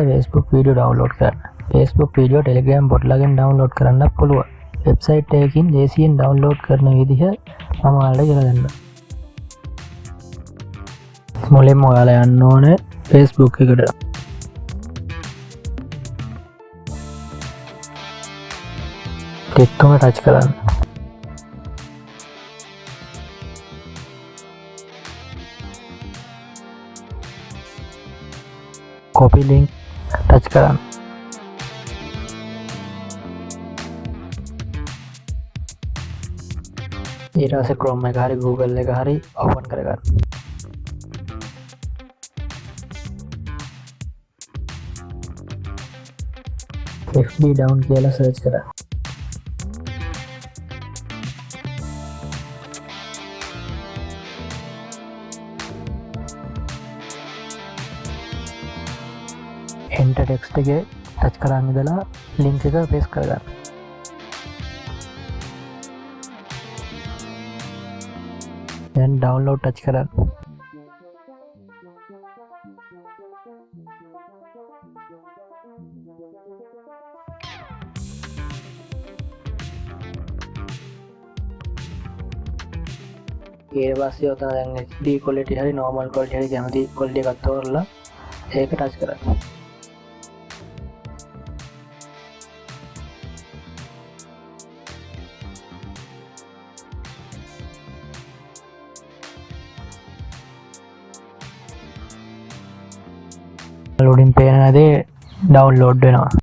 Facebook video download කරන්න. Facebook video Telegram bot එකෙන් download කරන්න පුළුවන්. වෙබ්සයිට් එකකින් දේශීයෙන් ඩවුන්ලෝඩ් කරන විදිහ මම ඔයාලට කියලා දෙන්නම්. මුලින්ම ඔයාලා යන්න ඕනේ Facebook එකට. ටිකම ටච් කරන්න. copy link touch කරන්න. ඊට පස්සේ Chrome එක හරි Google එක හරි open කරගන්න. FB down කියලා search කරන්න. enter text එකේ ටච් කරන් ඉඳලා link එක paste කරගන්න. then download ටච් කරන්න. ඊට පස්සේ ඔතන දැන් HD quality හරි normal quality හරි කැමති quality එකක් තෝරලා ඒක ටච් කරන්න. loading පේන දේ download වෙනවා.